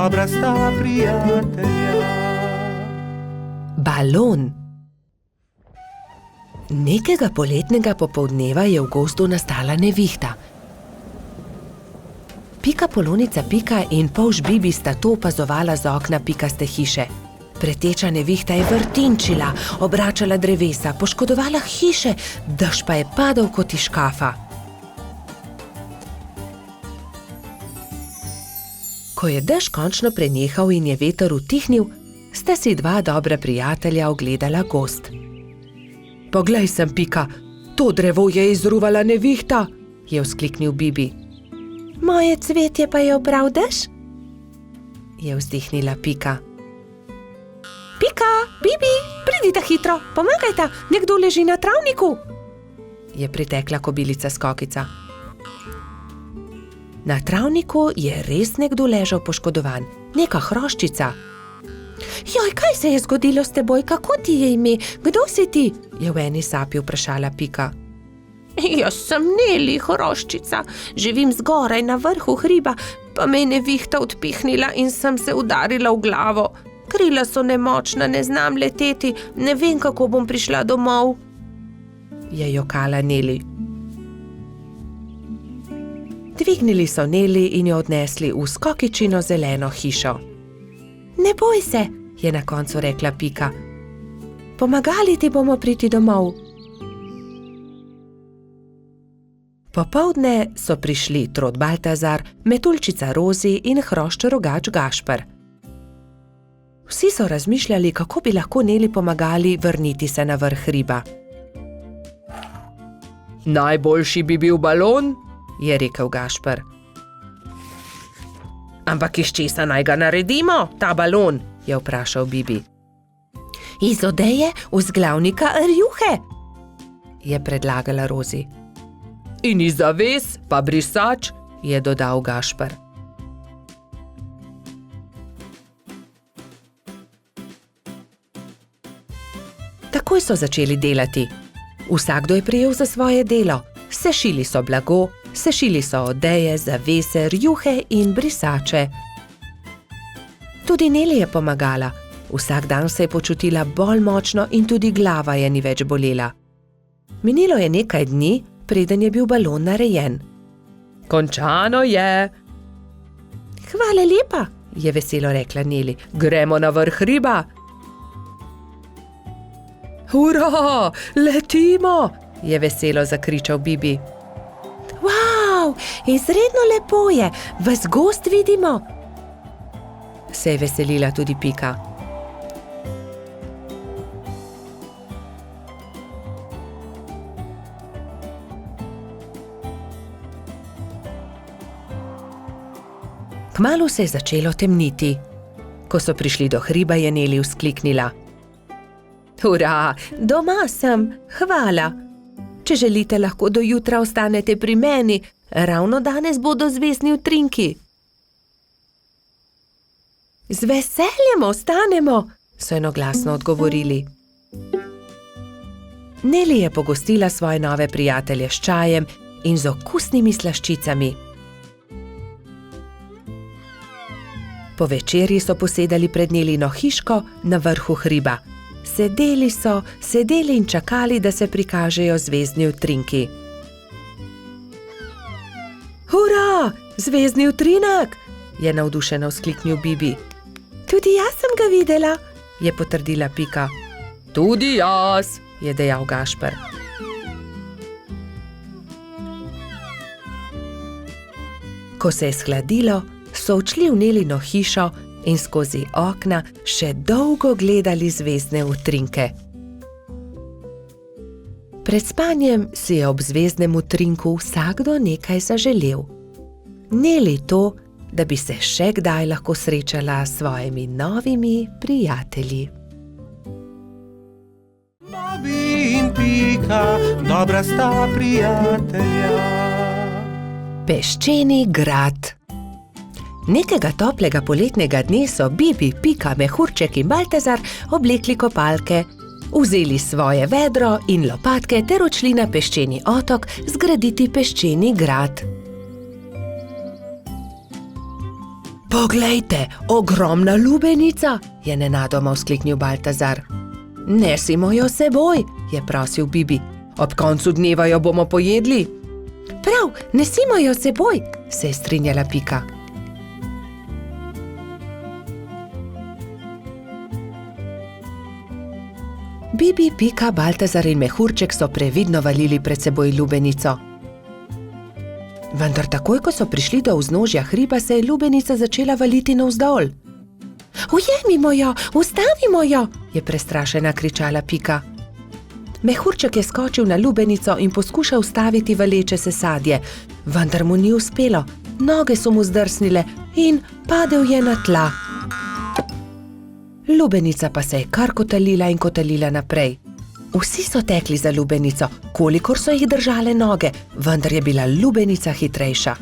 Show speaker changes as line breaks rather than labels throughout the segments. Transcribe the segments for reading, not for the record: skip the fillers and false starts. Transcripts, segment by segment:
dobra sta prijatelja.
Balon. Nekega poletnega popoldneva je v gozdu nastala nevihta. Pika Polonica Pika in polž Bibi sta to opazovala z okna pikaste hiše. Preteča nevihta je vrtinčila, obračala drevesa, poškodovala hiše, dež pa je padal kot iz škafa. Ko je dež končno prenehal in je veter utihnil, sta si dva dobra prijatelja ogledala gozd. Poglej sem, Pika, to drevo je izruvala nevihta, je vzkliknil Bibi. Moje cvetje pa je obral dež? Je vzdihnila Pika. Pika, Bibi, pridite hitro, pomagajta, nekdo leži na travniku, je pritekla kobilica Skokica. Na travniku je res nekdo ležal poškodovan, neka hroščica. Joj, kaj se je zgodilo s teboj, kako ti je ime, kdo si ti? Je v eni sapi vprašala Pika. Jaz sem Neli, hroščica, živim zgoraj na vrhu hriba, pa me je nevihta odpihnila in sem se udarila v glavo. Krila so nemočna, ne znam leteti, ne vem, kako bom prišla domov, je jokala Neli. Dvignili so Neli in jo odnesli v Skokičino zeleno hišo. Ne boj se, je na koncu rekla Pika. Pomagali ti bomo priti domov. Popoldne so prišli Trod Baltazar, Metuljčica Rozi in hrošč Rogač Gašper. Vsi so razmišljali, kako bi lahko Neli pomagali vrniti se na vrh hriba. Najboljši bi bil balon, je rekel Gašper. Ampak iz česa naj ga naredimo, ta balon, je vprašal Bibi. Iz odeje vzglavnika rjuhe, je predlagala Rozi. In iz zaves pa brisač, je dodal Gašper. Takoj so začeli delati. Vsakdo je prijel za svoje delo. Sešili so blago, sešili so odeje, zavese, rjuhe in brisače. Tudi Neli je pomagala. Vsak dan se je počutila bolj močno in tudi glava je ni več bolela. Minilo je nekaj dni, preden je bil balon narejen. Končano je. Hvala lepa, je veselo rekla Neli. Gremo na vrh hriba. Hurra, letimo, je veselo zakričal Bibi. Wow, izredno lepo je, ves gozd vidimo, se je veselila tudi Pika. Kmalu se je začelo temniti. Ko so prišli do hriba, je Neli vzkliknila. Hurra, doma sem, hvala. Če želite, lahko do jutra ostanete pri meni, ravno danes bodo zvezdni utrinki. Z veseljem ostanemo, so enoglasno odgovorili. Neli je pogostila svoje nove prijatelje s čajem in z okusnimi slaščicami. Po večerji so posedali pred Nelino hiško na vrhu hriba. Sedeli in čakali, da se prikažejo zvezdni utrinki. Hurra, zvezdni utrinek, je navdušeno vzkliknil Bibi. Tudi jaz sem ga videla, je potrdila Pika. Tudi jaz, je dejal Gašper. Ko se je shladilo, so odšli v Nelino hišo in skozi okna še dolgo gledali zvezdne utrinke. Pred spanjem si je ob zvezdnem utrinku vsakdo nekaj zaželel. Neli to, da bi se še kdaj lahko srečala s svojimi novimi prijatelji.
Bibi in Pika, dobra sta prijatelja.
Peščeni grad. Nekega toplega poletnega dne so Bibi, Pika, Mehurček in Baltazar oblekli kopalke, vzeli svoje vedro in lopatke ter odšli na peščeni otok zgraditi peščeni grad. Poglejte, ogromna lubenica, je nenadoma vzkliknil Baltazar. Nesimo jo seboj, je prosil Bibi. Ob koncu dneva jo bomo pojedli. Prav, nesimo jo seboj, se je strinjala Pika. Bibi, Pika, Baltazar in Mehurček so previdno valili pred seboj lubenico. Vendar takoj, ko so prišli do vznožja hriba, se je lubenica začela valiti navzdol. Ujemimo jo, ustavimo jo, je prestrašena kričala Pika. Mehurček je skočil na lubenico in poskušal ustaviti valeče se sadje, vendar mu ni uspelo. Noge so mu zdrsnile in padel je na tla. Lubenica pa se je kar kotalila in kotalila naprej. Vsi so tekli za lubenico, kolikor so jih držale noge, vendar je bila lubenica hitrejša.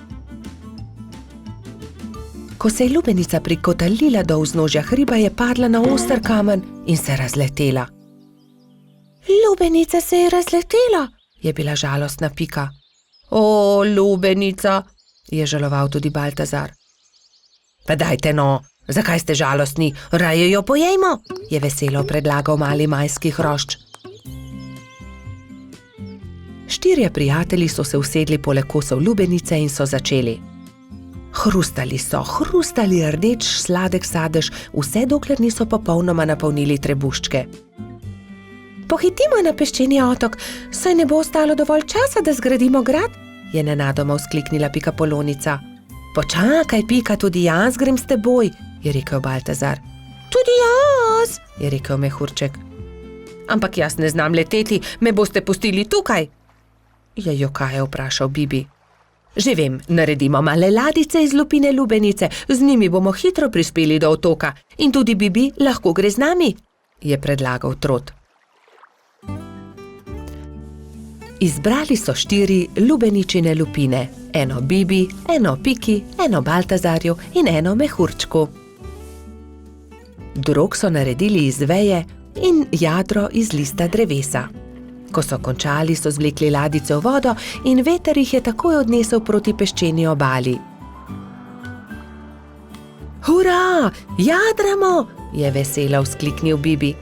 Ko se je lubenica prikotalila do vznožja hriba, je padla na oster kamen in se razletela. Lubenica se je razletela, je bila žalostna Pika. O, lubenica, je žaloval tudi Baltazar. Pa dajte no, zakaj ste žalostni, raje jo pojejmo, je veselo predlagal mali majski hrošč. Štirje prijatelji so se usedli poleg kosov lubenice in so začeli. Hrustali so, hrustali rdeč sladek sadež, vse dokler niso popolnoma napolnili trebuščke. Pohitimo na peščeni otok, saj ne bo ostalo dovolj časa, da zgradimo grad, je nenadoma vzkliknila Pikapolonica. Počakaj, Pika, tudi jaz grem s teboj, je rekel Baltazar. Tudi jaz, je rekel Mehurček. Ampak jaz ne znam leteti, me boste pustili tukaj, je jokaje vprašal Bibi. Že vem, naredimo male ladice iz lupine lubenice, z njimi bomo hitro prispeli do otoka in tudi Bibi lahko gre z nami, je predlagal Trot. Izbrali so 4 lubeničine lupine, eno Bibi, eno Piki, eno Baltazarju in eno Mehurčku. Drog so naredili iz veje in jadro iz lista drevesa. Ko so končali, so zvlekli ladice v vodo in veter jih je takoj odnesel proti peščeni obali. Hurra, jadramo, je veselo vzkliknil Bibi.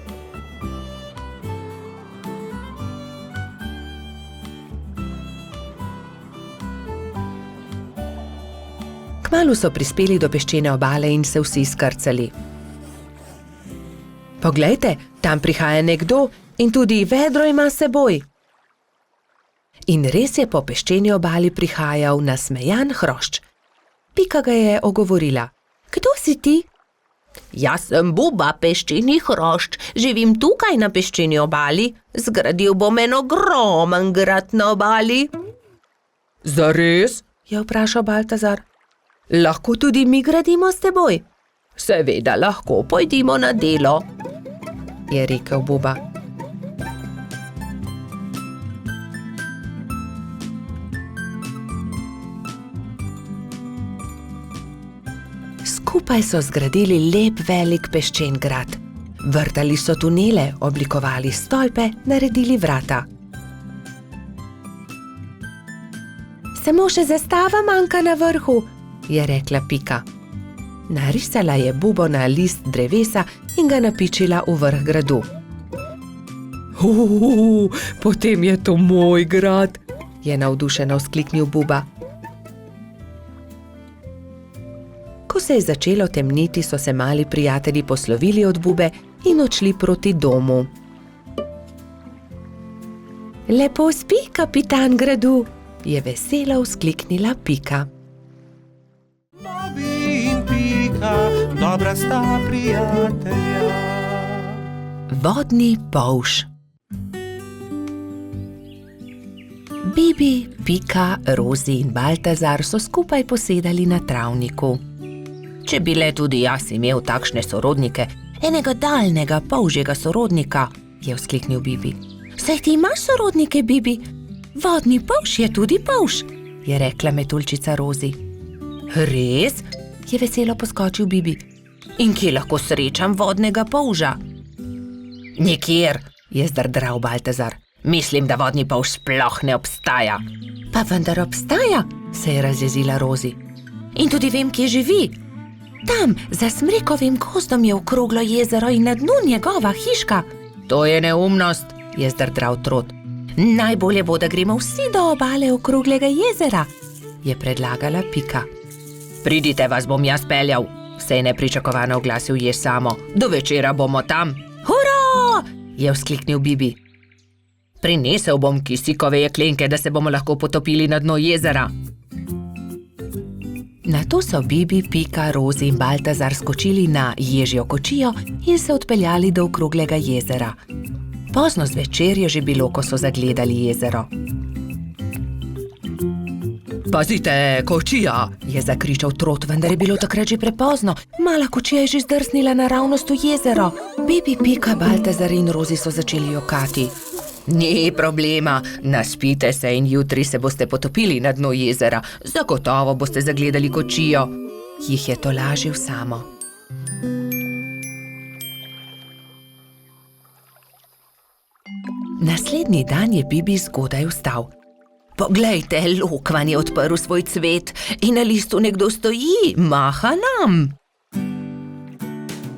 Kmalu so prispeli do peščene obale in se vsi skrcali. Poglejte, tam prihaja nekdo in tudi vedro ima s seboj. In res je po peščeni obali prihajal nasmejan hrošč. Pika ga je ogovorila. Kdo si ti? Jaz sem Buba, peščeni hrošč, živim tukaj na peščeni obali, zgradil bom en ogromen grad na obali. Zares? Je vprašal Baltazar. Lahko tudi mi gradimo s teboj? Seveda lahko, pojdimo na delo, je rekel Buba. Skupaj so zgradili lep velik peščen grad. Vrtali so tunele, oblikovali stolpe, naredili vrata. Samo še zastava manjka na vrhu, je rekla Pika. Narisala je bubo na list drevesa in ga napičila v vrh gradu. Potem je to moj grad, je navdušeno vzkliknil Buba. Ko se je začelo temniti, so se mali prijatelji poslovili od Bube in odšli proti domu. Lepo spi, kapitan gradu, je veselo vzkliknila Pika.
Bobby in Pika, dobra sta prijatelja.
Vodni polž. Bibi, Pika, Rozi in Baltazar so skupaj posedali na travniku. Če bi le tudi jaz imel takšne sorodnike, enega daljnega polžjega sorodnika, je vzkliknil Bibi. Saj ti imaš sorodnike, Bibi? Vodni polž je tudi polž, je rekla metuljčica Rozi. Res? Je veselo poskočil Bibi. In kje lahko srečam vodnega polža? Nikjer, je zdrdral Baltazar. Mislim, da vodni polž sploh ne obstaja. Pa vendar obstaja, se je razjezila Rozi. In tudi vem, kje živi. Tam, za smrekovim gozdom je okroglo jezero in na dnu njegova hiška. To je neumnost, je zdrdral Trot. Najbolje bo, da gremo vsi do obale okroglega jezera, je predlagala Pika. Pridite, vas bom jaz peljal, se je nepričakovano oglasil Jež Samo. Do večera bomo tam. Hurra! Je vzkliknil Bibi. Prinesel bom kisikove jeklenke, da se bomo lahko potopili na dno jezera. Nato so Bibi, Pika, Rozi in Baltazar skočili na ježjo kočijo in se odpeljali do okroglega jezera. Pozno zvečer je že bilo, ko so zagledali jezero. Pazite, kočija, je zakričal Trot, vendar je bilo takrat že prepozno. Mala kočija je že zdrsnila naravnost v jezero. Bibi, Pika, Baltazar in Rozi so začeli jokati. Ni problema, naspite se in jutri se boste potopili na dno jezera. Zagotovo boste zagledali kočijo, jih je tolažil Samo. Naslednji dan je Bibi zgodaj vstal. Poglejte, lokvan je odprl svoj cvet in na listu nekdo stoji, maha nam.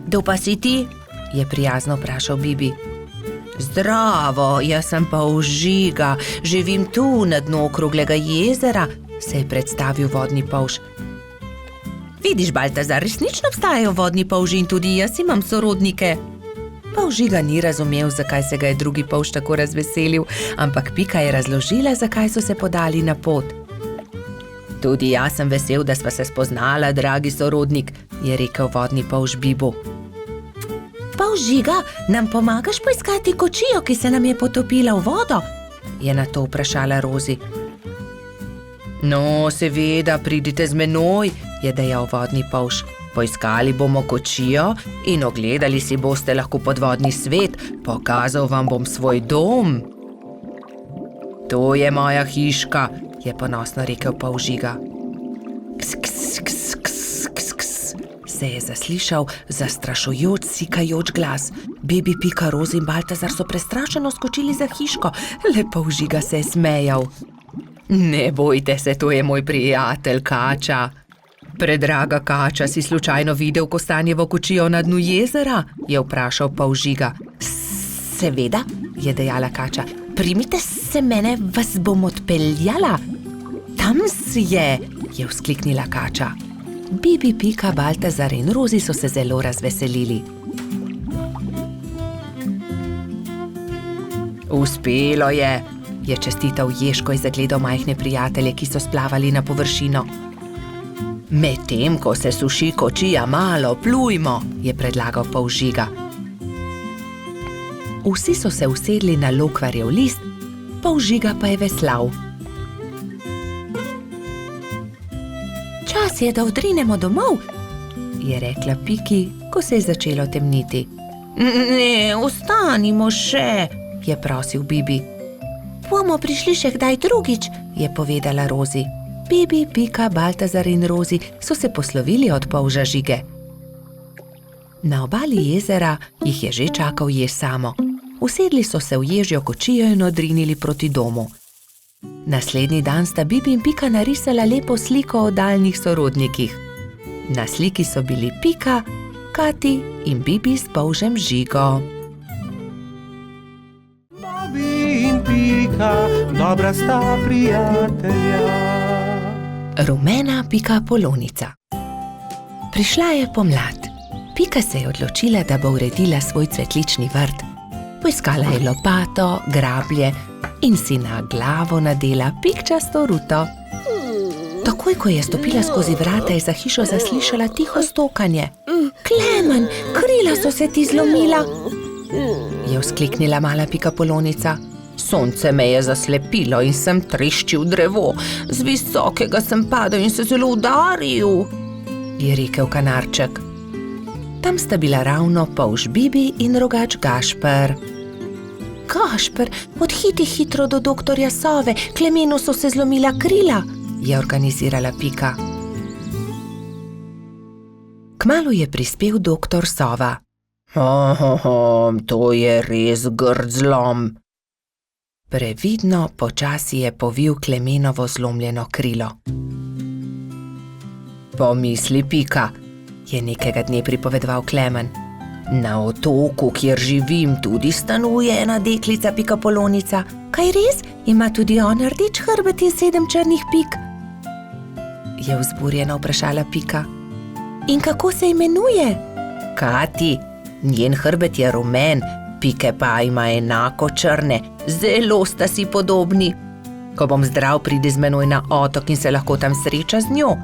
Kdo pa si ti? Je prijazno vprašal Bibi. Zdravo, jaz sem Polžiga, živim tu na dnu okroglega jezera, se je predstavil vodni polž. Vidiš, Baltazar, resnično obstajajo vodni polži in tudi jaz imam sorodnike. Polžiga ni razumel, zakaj se ga je drugi polž tako razveselil, ampak Pika je razložila, zakaj so se podali na pot. Tudi jaz sem vesel, da sva se spoznala, dragi sorodnik, je rekel vodni polž Bibu. Polžiga, nam pomagaš poiskati kočijo, ki se nam je potopila v vodo? Je na to vprašala Rozi. No, seveda, pridite z menoj, je dejal vodni polž. Poiskali bomo kočijo in ogledali si boste lahko podvodni svet, pokazal vam bom svoj dom. To je moja hiška, je ponosno rekel Polžiga. Ks, ks, ks, ks, ks, ks, se je zaslišal zastrašujoč, sikajoč glas. Bibi, Pika, Rozi in Baltazar so prestrašeno skočili za hiško, le Polžiga se je smejal. Ne bojte se, to je moj prijatelj Kača. Predraga Kača, si slučajno videl kostanjevo kočijo na dnu jezera? Je vprašal Polžiga. Seveda, je dejala Kača. Primite se mene, vas bom odpeljala. Tam je vzkliknila Kača. Bibi, Pika, Baltazar in Rozi so se zelo razveselili. Uspelo je čestital Jež, ko je zagledal majhne prijatelje, ki so splavali na površino. Medtem, ko se suši kočija, malo plujmo, je predlagal Polžiga. Vsi so se usedli na lokvarjev list, Polžiga pa je veslal. Čas je, da odrinemo domov, je rekla Piki, ko se je začelo temniti. Ne, ostanimo še, je prosil Bibi. Bomo prišli še kdaj drugič, je povedala Rozi. Bibi, Pika, Baltazar in Rozi so se poslovili od polža Žige. Na obali jezera jih je že čakal Jež Samo. Usedli so se v ježjo kočijo in odrinili proti domu. Naslednji dan sta Bibi in Pika narisala lepo sliko o daljnih sorodnikih. Na sliki so bili Pika, Kati in Bibi s polžem Žigo.
Bobi in Pika, dobra sta prijatelja.
Rumena Pika Polonica. Prišla je pomlad. Pika se je odločila, da bo uredila svoj cvetlični vrt. Poiskala je lopato, grablje in si na glavo nadela pikčasto ruto. Takoj, ko je stopila skozi vrata, je za hišo zaslišala tiho stokanje. Klemen, krila so se ti zlomila, je vzkliknila mala Pika Polonica. Sonce me je zaslepilo in sem treščil drevo. Z visokega sem padel in se zelo udaril, je rekel Kanarček. Tam sta bila ravno polž Bibi in rogač Gašper. Gašper, odhiti hitro do doktorja Sove, Klemenu so se zlomila krila, je organizirala Pika. Kmalu je prispel doktor Sova. To je res grd zlom. Previdno počasi je povil Klemenovo zlomljeno krilo. Pomisli, Pika, je nekega dne pripovedoval Klemen. Na otoku, kjer živim, tudi stanuje ena deklica Pikapolonica. Kaj res? Ima tudi ona rdeč hrbet in 7 črnih pik? Je vzburjeno vprašala Pika. In kako se imenuje? Kati, njen hrbet je rumen, pike pa ima enako črne, zelo sta si podobni. Ko bom zdrav, pride z menoj na otok in se lahko tam sreča z njo.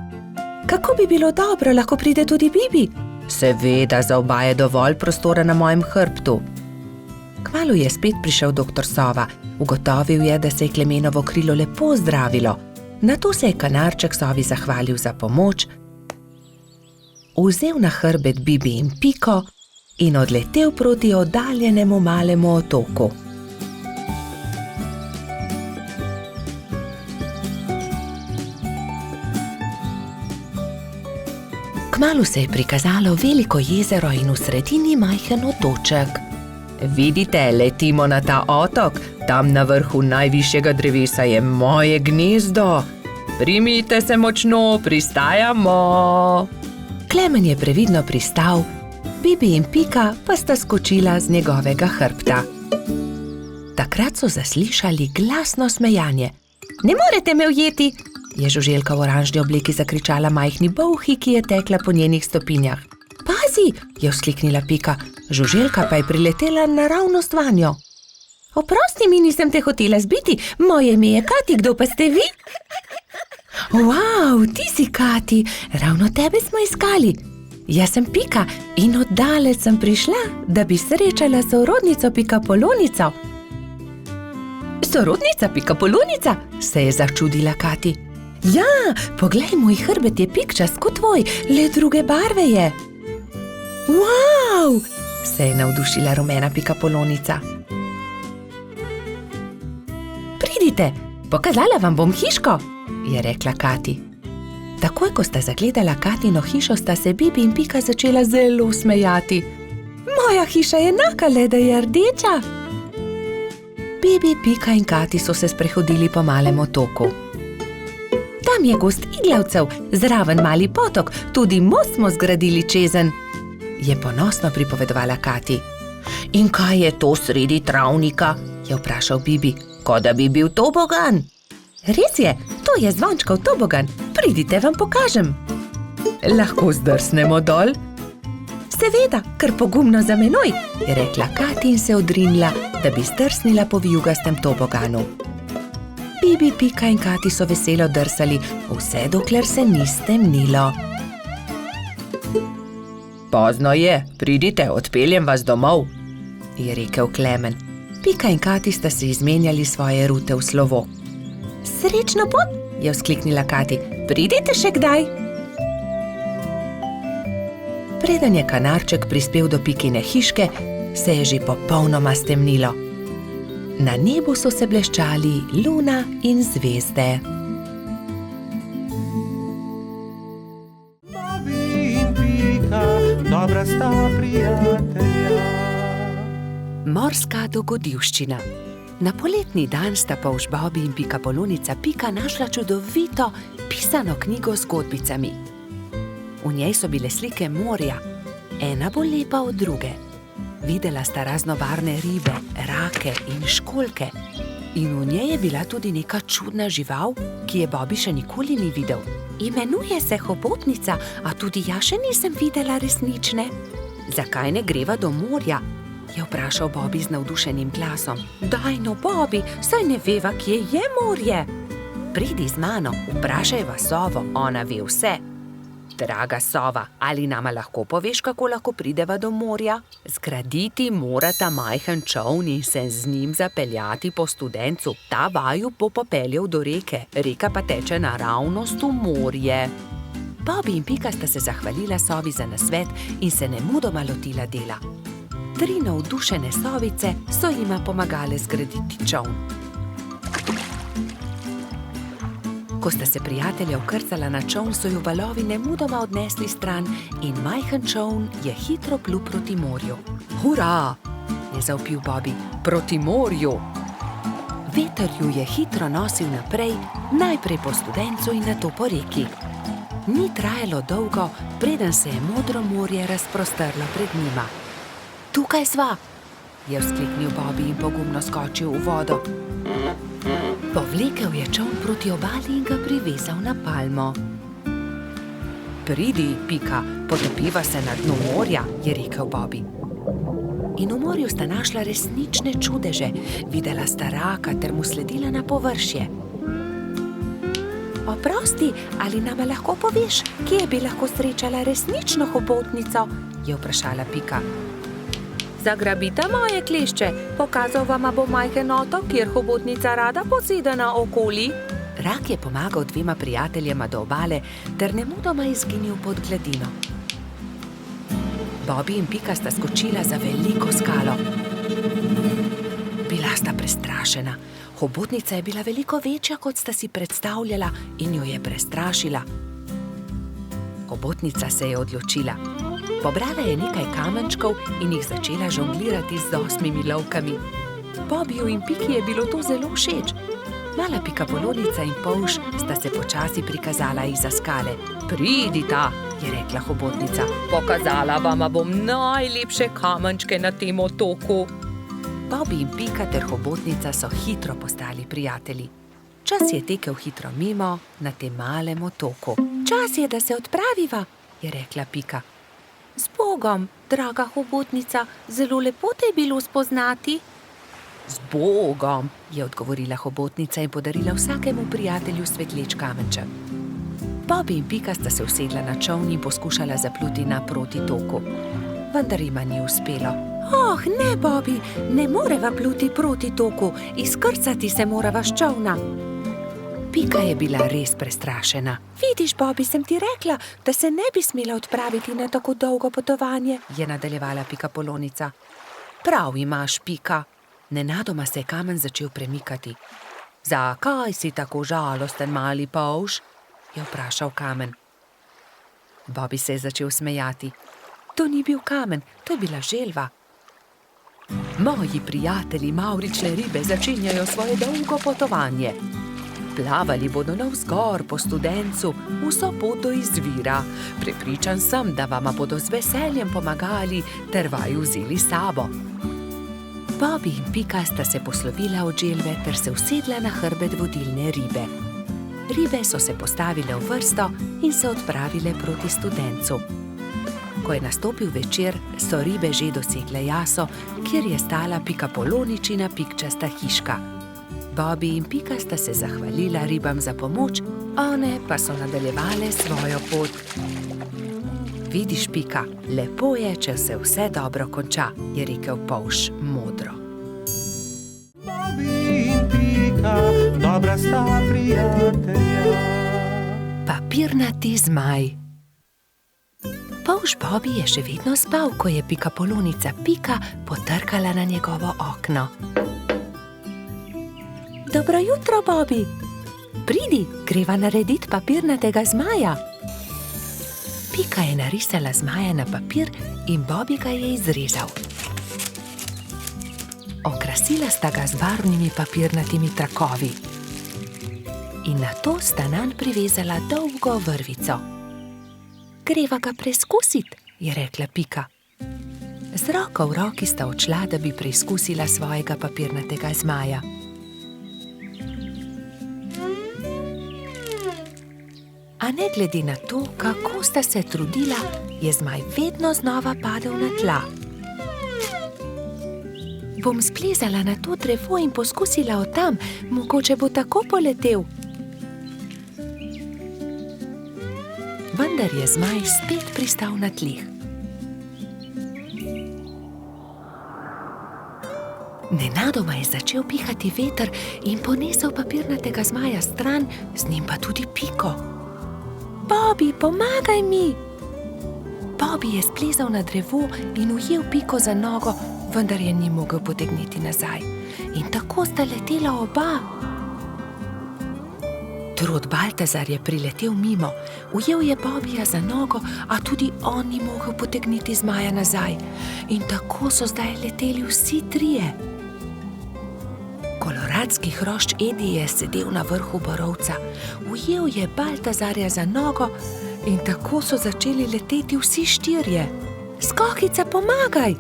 Kako bi bilo dobro, lahko pride tudi Bibi? Seveda, za oba je dovolj prostora na mojem hrbtu. Kmalu je spet prišel doktor Sova. Ugotovil je, da se je Klemenovo krilo lepo zdravilo. Nato se je kanarček Sovi zahvalil za pomoč, vzel na hrbet Bibi in Piko in odletel proti oddaljenemu malemu otoku. Kmalu se je prikazalo veliko jezero in v sredini majhen otoček. Vidite, letimo na ta otok, tam na vrhu najvišjega drevesa je moje gnezdo. Primite se močno, pristajamo. Klemen je previdno pristal, Bibi in Pika pa sta skočila z njegovega hrbta. Takrat so zaslišali glasno smejanje. Ne morete me ujeti, je žuželka v oranžni obleki zakričala majhni bolhi, ki je tekla po njenih stopinjah. Pazi, je vzkliknila Pika, žuželka pa je priletela naravnost vanjo. Oprosti mi, nisem te hotela zbiti, moje ime je Kati, kdo pa ste vi? Wow, ti si Kati, ravno tebe smo iskali. Jaz sem Pika in oddaleč sem prišla, da bi srečala sorodnico Pikapolonico. Sorodnica Pikapolonica? Se je začudila Kati. Ja, poglej, moj hrbet je pikčast kot tvoj, le druge barve je. Wow, se je navdušila rumena Pikapolonica. Pridite, pokazala vam bom hiško, je rekla Kati. Takoj, ko sta zagledala Katino hišo, sta se Bibi in Pika začela zelo smejati. Moja hiša je enaka, le da je rdeča. Bibi, Pika in Kati so se sprehodili po malem otoku. Tam je gost iglavcev, zraven mali potok, tudi most smo zgradili čezenj, je ponosno pripovedovala Kati. In kaj je to sredi travnika? Je vprašal Bibi, kot da bi bil tobogan. Res je, to je zvončkov tobogan, pridite, vam pokažem. Lahko zdrsnemo dol? Seveda, kar pogumno za menoj, je rekla Kati in se odrinila, da bi zdrsnila po vijugastem toboganu. Bibi, Pika in Kati so veselo drsali, vse dokler se ni stemnilo. Pozno je, pridite, odpeljem vas domov, je rekel Klemen. Pika in Kati sta se izmenjali svoje rute v slovo. Srečno pot, je vzkliknila Kati, pridite še kdaj. Preden je kanarček prispel do Pikine hiške, se je že popolnoma stemnilo. Na nebu so se bleščali luna in zvezde.
Bobi in Pika, dobra sta prijatelja.
Morska dogodivščina. Na poletni dan sta polž Bobi in Pikapolonica Pika našla čudovito pisano knjigo z zgodbicami. V njej so bile slike morja, ena bolj lepa od druge. Videla sta raznobarvne ribe, rake in školjke. In v njej je bila tudi neka čudna žival, ki je Bobi še nikoli ni videl. Imenuje se hobotnica, a tudi jaz še nisem videla resnične. Zakaj ne greva do morja? Je vprašal Bobi z navdušenim glasom. Daj no, Bobi, saj ne veva, kje je morje. Pridi z mano, vprašajva sovo, ona ve vse. Draga sova, ali nama lahko poveš, kako lahko prideva do morja? Zgraditi morata majhen čoln in se z njim zapeljati po studencu. Ta vaju bo popeljal do reke, reka pa teče naravnost v morje. Bobi in Pika sta se zahvalila sovi za nasvet in se nemudoma lotila dela. 3 navdušene sovice so jima pomagale zgraditi čoln. Ko sta se prijatelja vkrcala na čoln, so ju valovi nemudoma odnesli stran in majhen čoln je hitro plul proti morju. Hurra, je zavpil Bobi, proti morju. Veter ju je hitro nosil naprej, najprej po studencu in nato po reki. Ni trajalo dolgo, preden se je modro morje razprostrlo pred njima. Tukaj sva, je vzkliknil Bobby in pogumno skočil v vodo. Povlekel je čoln proti obali in ga privezal na palmo. Pridi, Pika, potopiva se na dnu morja, je rekel Bobby. In v morju sta našla resnične čudeže, videla sta raka ter mu sledila na površje. Oprosti, ali nama lahko poveš, kje bi lahko srečala resnično hobotnico? Je vprašala Pika. Zagrabita moje klešče, pokazal vama bo majhen otok, kjer hobotnica rada poseda naokoli. Rak je pomagal dvema prijateljema do obale ter nemudoma izginil pod gladino. Bobby in Pika sta skočila za veliko skalo. Bila sta prestrašena. Hobotnica je bila veliko večja, kot sta si predstavljala, in jo je prestrašila. Hobotnica se je odločila. Pobrala je nekaj kamenčkov in jih začela žonglirati z 8 lovkami. Bobbyju in Piki je bilo to zelo všeč. Mala pikapolonica in polž sta se počasi prikazala izza skale. Pridita, je rekla hobotnica. Pokazala vama bom najlepše kamenčke na tem otoku. Bobby in Pika ter hobotnica so hitro postali prijatelji. Čas je tekel hitro mimo na tem malem otoku. Čas je, da se odpraviva, je rekla Pika. Z Bogom, draga hobotnica, zelo lepo te je bilo spoznati. Z Bogom, je odgovorila hobotnica in podarila vsakemu prijatelju svetleč kamenček. Bobby in Pika sta se usedla na čoln in poskušala zapluti naproti toku. Vendar jima ni uspelo. Oh, ne, Bobby, ne moreva pluti proti toku, izkrcati se morava s čolna. Pika je bila res prestrašena. Vidiš, Bobby, sem ti rekla, da se ne bi smela odpraviti na tako dolgo potovanje, je nadaljevala pikapolonica. Prav imaš, Pika. Nenadoma se je kamen začel premikati. Zakaj si tako žalosten, mali polž? Je vprašal kamen. Bobby se je začel smejati. To ni bil kamen, to je bila želva. Moji prijatelji mavrične ribe začenjajo svoje dolgo potovanje. Plavali bodo navzgor po Studencu, vso pot do izvira. Prepričan sem, da vama bodo z veseljem pomagali ter vaju vzeli s sabo. Bobby in Pika sta se poslovila od želve ter se usedla na hrbet vodilne ribe. Ribe so se postavile v vrsto in se odpravile proti Studencu. Ko je nastopil večer, so ribe že dosegle jaso, kjer je stala pikapoloničina pikčasta hiška. Bobby in Pika sta se zahvalila ribam za pomoč, one pa so nadaljevale svojo pot. Vidiš, Pika, lepo je, če se vse dobro konča, je rekel polž modro.
Bobby in Pika, dobra sta prijatelja.
Papirnati zmaj. Polž Bobby je še vedno spal, ko je pikapolonica Pika potrkala na njegovo okno. Dobro jutro, Bobby. Pridi, greva narediti papirnatega zmaja. Pika je narisala zmaja na papir in Bobby ga je izrezal. Okrasila sta ga z barvnimi papirnatimi trakovi. In nato sta nanj privezala dolgo vrvico. Greva ga preizkusiti, je rekla Pika. Z roko v roki sta odšla, da bi preizkusila svojega papirnatega zmaja. A ne glede na to, kako sta se trudila, je zmaj vedno znova padel na tla. Bom splezala na to drevo in poskusila od tam, mogoče bo tako poletel. Vendar je zmaj spet pristal na tleh. Nenadoma je začel pihati veter in ponesel papirnatega zmaja stran, z njim pa tudi Piko. Bobby, pomagaj mi! Bobby je splezal na drevo in ujel Piko za nogo, vendar je ni mogel potegniti nazaj. In tako sta letela oba. Trud Baltazar je priletel mimo, ujel je Bobbyja za nogo, a tudi on ni mogel potegniti zmaja nazaj. In tako so zdaj leteli vsi trije. Koloradski hrošč Edi je sedel na vrhu borovca, ujel je Baltazarja za nogo, In tako so začeli leteti vsi štirje. Skokica, pomagaj,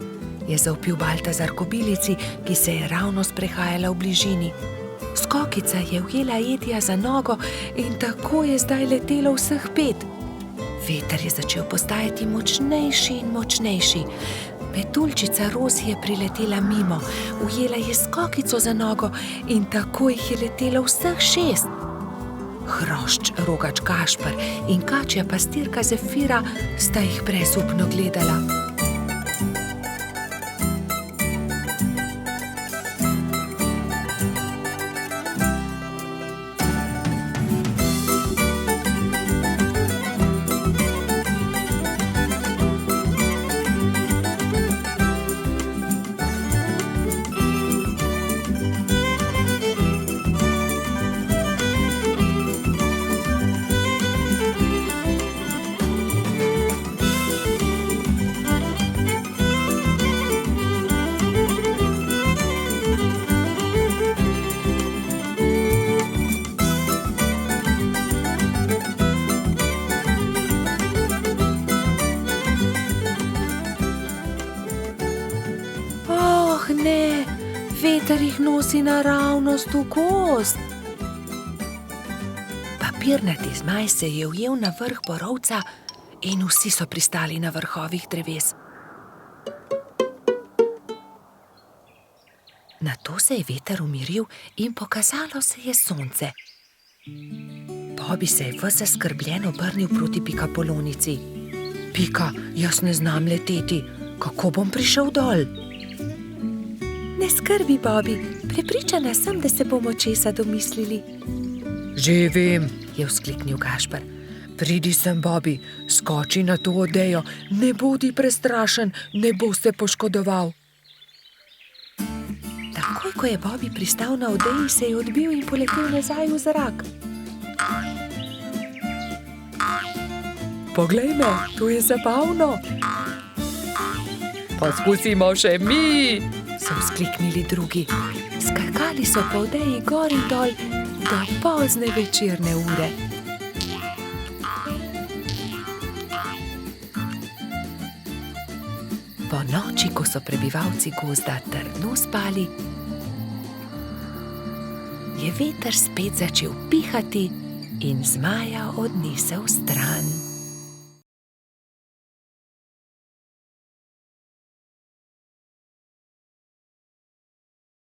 je zavpil Baltazar kobilici, ki se je ravno sprehajala v bližini. Skokica je ujela Edija za nogo in tako je zdaj letelo vseh 5. Veter je začel postajati močnejši in močnejši. Metuljčica Rozi je priletela mimo, ujela je Skokico za nogo in tako jih je letelo vseh 6. Hrošč, rogač Gašper in kačja pastirka Zefira sta jih brezupno gledala. Ne, veter jih nosi naravnost v gozd. Papirnati zmaj se je ujel na vrh borovca in vsi so pristali na vrhovih dreves. Nato se je veter umiril in pokazalo se je sonce. Bobby se je ves zaskrbljen obrnil proti Pikapolonici. Pika, jaz ne znam leteti, kako bom prišel dol? Ne skrbi, Bobby, prepričana sem, da se bomo česa domislili. Že vem, je vzkliknil Gašper. Pridi sem, Bobby, skoči na to odejo, ne bodi prestrašen, ne bo se poškodoval. Takoj, ko je Bobby pristal na odeji, se je odbil in poletel nazaj v zrak. Poglej me, to je zabavno. Poskusimo še mi, so vzkliknili drugi. Skakali so po odeji gor in dol do pozne večerne ure. Po noči, ko so prebivalci gozda trdno spali, je veter spet začel pihati in zmaja odnesel stran.